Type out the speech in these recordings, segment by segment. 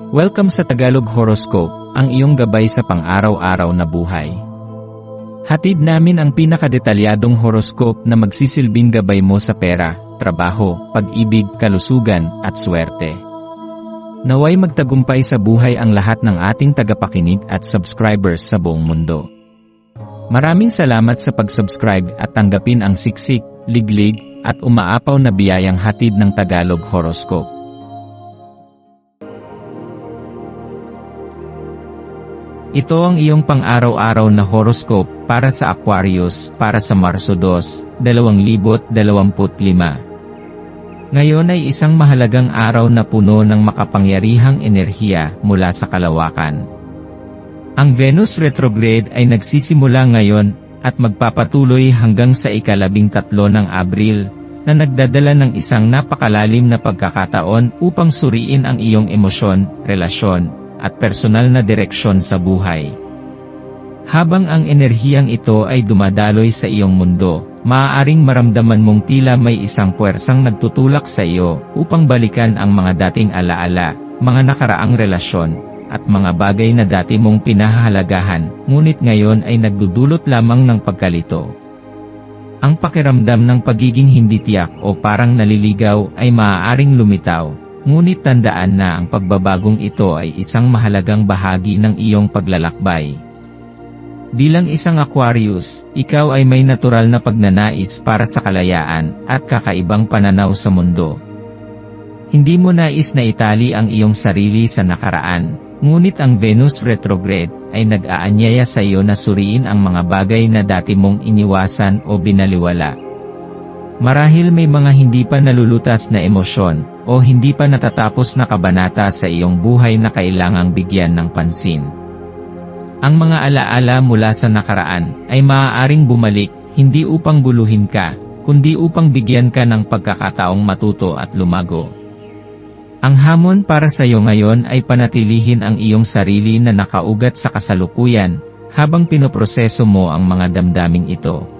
Welcome sa Tagalog Horoscope, ang iyong gabay sa pang-araw-araw na buhay. Hatid namin ang pinakadetalyadong horoscope na magsisilbing gabay mo sa pera, trabaho, pag-ibig, kalusugan, at swerte. Naway magtagumpay sa buhay ang lahat ng ating tagapakinig at subscribers sa buong mundo. Maraming salamat sa pag-subscribe at tanggapin ang siksik, liglig, at umaapaw na biyayang hatid ng Tagalog Horoscope. Ito ang iyong pang-araw-araw na horoscope para sa Aquarius para sa Marso 2, 2025. Ngayon ay isang mahalagang araw na puno ng makapangyarihang enerhiya mula sa kalawakan. Ang Venus retrograde ay nagsisimula ngayon at magpapatuloy hanggang sa ika-13 ng Abril, na nagdadala ng isang napakalalim na pagkakataon upang suriin ang iyong emosyon, relasyon, at personal na direksyon sa buhay. Habang ang enerhiyang ito ay dumadaloy sa iyong mundo, maaaring maramdaman mong tila may isang puwersang nagtutulak sa iyo upang balikan ang mga dating alaala, mga nakaraang relasyon, at mga bagay na dati mong pinahahalagahan, ngunit ngayon ay nagdudulot lamang ng pagkalito. Ang pakiramdam ng pagiging hindi tiyak o parang naliligaw ay maaaring lumitaw. Ngunit tandaan na ang pagbabagong ito ay isang mahalagang bahagi ng iyong paglalakbay. Bilang isang Aquarius, ikaw ay may natural na pagnanais para sa kalayaan at kakaibang pananaw sa mundo. Hindi mo nais na itali ang iyong sarili sa nakaraan, ngunit ang Venus retrograde ay nag-aanyaya sa iyo na suriin ang mga bagay na dati mong iniwasan o binaliwala. Marahil may mga hindi pa nalulutas na emosyon, o hindi pa natatapos na kabanata sa iyong buhay na kailangang bigyan ng pansin. Ang mga alaala mula sa nakaraan, ay maaaring bumalik, hindi upang guluhin ka, kundi upang bigyan ka ng pagkakataong matuto at lumago. Ang hamon para sa iyo ngayon ay panatilihin ang iyong sarili na nakaugat sa kasalukuyan, habang pinoproseso mo ang mga damdaming ito.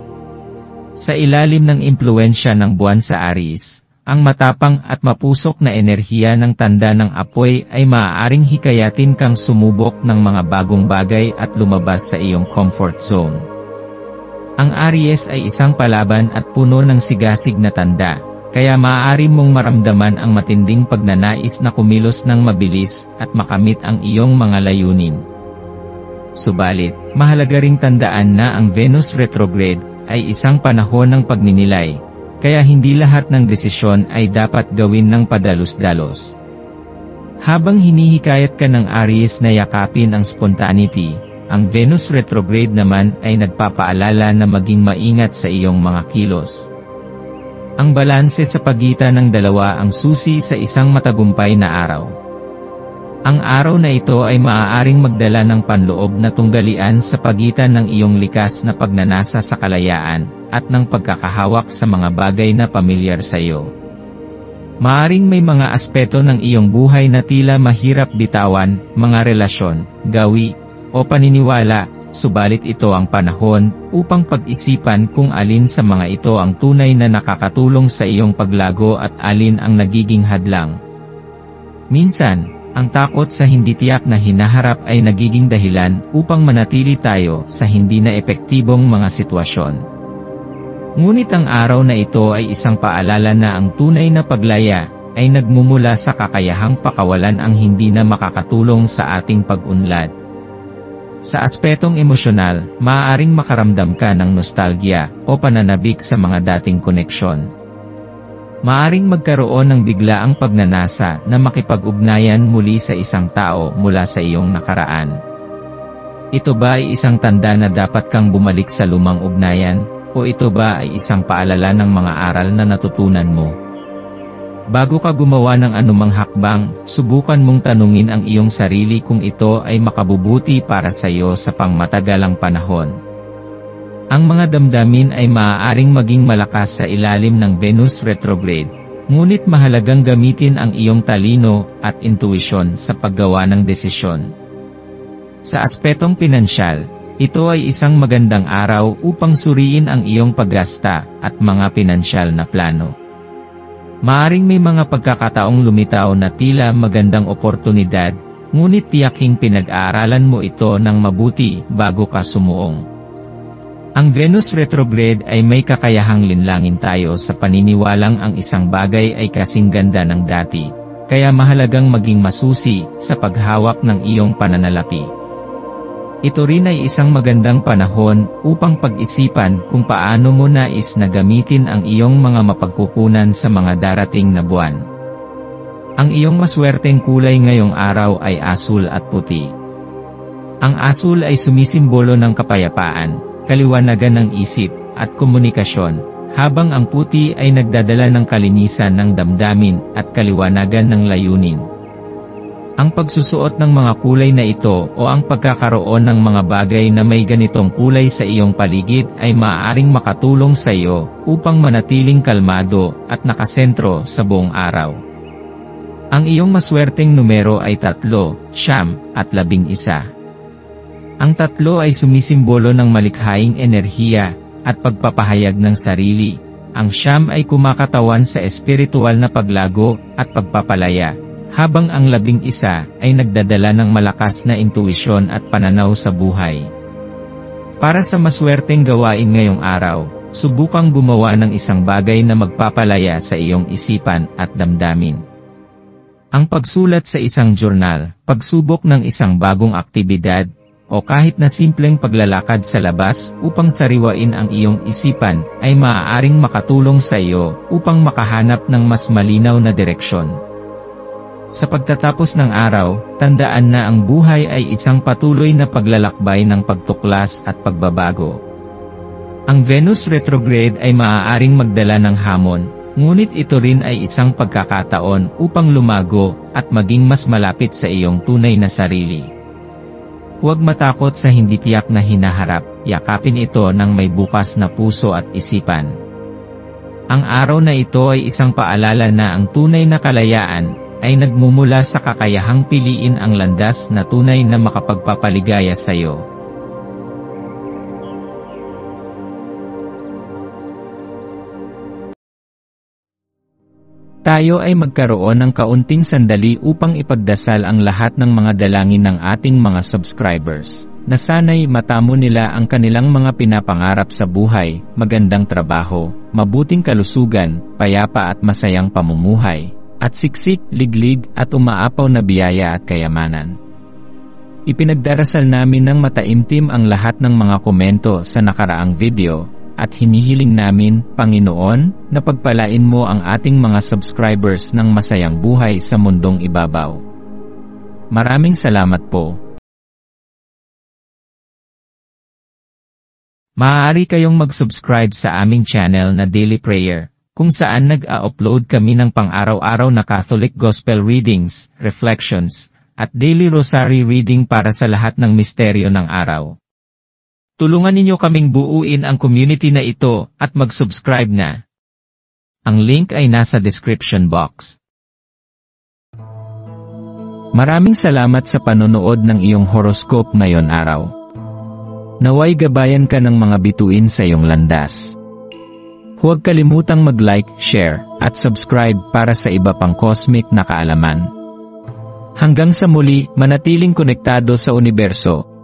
Sa ilalim ng impluwensya ng buwan sa Aries, ang matapang at mapusok na enerhiya ng tanda ng apoy ay maaaring hikayatin kang sumubok ng mga bagong bagay at lumabas sa iyong comfort zone. Ang Aries ay isang palaban at puno ng sigasig na tanda, kaya maaari mong maramdaman ang matinding pagnanais na kumilos ng mabilis at makamit ang iyong mga layunin. Subalit, mahalaga ring tandaan na ang Venus retrograde ay isang panahon ng pagninilay, kaya hindi lahat ng desisyon ay dapat gawin ng padalos-dalos. Habang hinihikayat ka ng Aries na yakapin ang spontaneity, ang Venus retrograde naman ay nagpapaalala na maging maingat sa iyong mga kilos. Ang balanse sa pagitan ng dalawa ang susi sa isang matagumpay na araw. Ang araw na ito ay maaaring magdala ng panloob na tunggalian sa pagitan ng iyong likas na pagnanasa sa kalayaan, at ng pagkakahawak sa mga bagay na pamilyar sa iyo. Maaaring may mga aspeto ng iyong buhay na tila mahirap bitawan, mga relasyon, gawi, o paniniwala, subalit ito ang panahon upang pag-isipan kung alin sa mga ito ang tunay na nakakatulong sa iyong paglago at alin ang nagiging hadlang. Minsan, ang takot sa hindi tiyak na hinaharap ay nagiging dahilan upang manatili tayo sa hindi na epektibong mga sitwasyon. Ngunit ang araw na ito ay isang paalala na ang tunay na paglaya ay nagmumula sa kakayahang pakawalan ang hindi na makakatulong sa ating pag-unlad. Sa aspetong emosyonal, maaaring makaramdam ka ng nostalgia o pananabik sa mga dating koneksyon. Maaring magkaroon ng biglaang pagnanasa na makipag-ugnayan muli sa isang tao mula sa iyong nakaraan. Ito ba ay isang tanda na dapat kang bumalik sa lumang ugnayan, o ito ba ay isang paalala ng mga aral na natutunan mo? Bago ka gumawa ng anumang hakbang, subukan mong tanungin ang iyong sarili kung ito ay makabubuti para sa iyo sa pangmatagalang panahon. Ang mga damdamin ay maaaring maging malakas sa ilalim ng Venus retrograde, ngunit mahalagang gamitin ang iyong talino at intuisyon sa paggawa ng desisyon. Sa aspetong pinansyal, ito ay isang magandang araw upang suriin ang iyong paggasta at mga pinansyal na plano. Maaring may mga pagkakataong lumitaw na tila magandang oportunidad, ngunit tiyaking pinag-aaralan mo ito ng mabuti bago ka sumuong. Ang Venus retrograde ay may kakayahang linlangin tayo sa paniniwalang ang isang bagay ay kasing ganda ng dati, kaya mahalagang maging masusi sa paghawak ng iyong pananalapi. Ito rin ay isang magandang panahon upang pag-isipan kung paano mo nais na gamitin ang iyong mga mapagkukunan sa mga darating na buwan. Ang iyong maswerteng kulay ngayong araw ay asul at puti. Ang asul ay sumisimbolo ng kapayapaan, kaliwanagan ng isip, at komunikasyon, habang ang puti ay nagdadala ng kalinisan ng damdamin at kaliwanagan ng layunin. Ang pagsusuot ng mga kulay na ito o ang pagkakaroon ng mga bagay na may ganitong kulay sa iyong paligid ay maaaring makatulong sa iyo upang manatiling kalmado at nakasentro sa buong araw. Ang iyong maswerteng numero ay 3, 9, at 11. Ang 3 ay sumisimbolo ng malikhaing enerhiya at pagpapahayag ng sarili. Ang 9 ay kumakatawan sa espiritual na paglago at pagpapalaya, habang ang 11 ay nagdadala ng malakas na intuisyon at pananaw sa buhay. Para sa maswerteng gawain ngayong araw, subukang gumawa ng isang bagay na magpapalaya sa iyong isipan at damdamin. Ang pagsulat sa isang journal, pagsubok ng isang bagong aktibidad, o kahit na simpleng paglalakad sa labas upang sariwain ang iyong isipan ay maaaring makatulong sa iyo upang makahanap ng mas malinaw na direksyon. Sa pagtatapos ng araw, tandaan na ang buhay ay isang patuloy na paglalakbay ng pagtuklas at pagbabago. Ang Venus retrograde ay maaaring magdala ng hamon, ngunit ito rin ay isang pagkakataon upang lumago at maging mas malapit sa iyong tunay na sarili. Huwag matakot sa hindi tiyak na hinaharap, yakapin ito ng may bukas na puso at isipan. Ang araw na ito ay isang paalala na ang tunay na kalayaan ay nagmumula sa kakayahang piliin ang landas na tunay na makapagpapaligaya sa iyo. Tayo ay magkaroon ng kaunting sandali upang ipagdasal ang lahat ng mga dalangin ng ating mga subscribers, na sana'y matamo nila ang kanilang mga pinapangarap sa buhay, magandang trabaho, mabuting kalusugan, payapa at masayang pamumuhay, at siksik, liglig, at umaapaw na biyaya at kayamanan. Ipinagdarasal namin ng mataimtim ang lahat ng mga komento sa nakaraang video, at hinihiling namin, Panginoon, na pagpalain mo ang ating mga subscribers ng masayang buhay sa mundong ibabaw. Maraming salamat po. Maaari kayong mag-subscribe sa aming channel na Daily Prayer, kung saan nag-a-upload kami ng pang-araw-araw na Catholic Gospel readings, reflections, at daily rosary reading para sa lahat ng misteryo ng araw. Tulungan ninyo kaming buuin ang community na ito at mag-subscribe na. Ang link ay nasa description box. Maraming salamat sa panonood ng iyong horoscope ngayon araw. Naway gabayan ka ng mga bituin sa iyong landas. Huwag kalimutang mag-like, share, at subscribe para sa iba pang cosmic na kaalaman. Hanggang sa muli, manatiling konektado sa universo.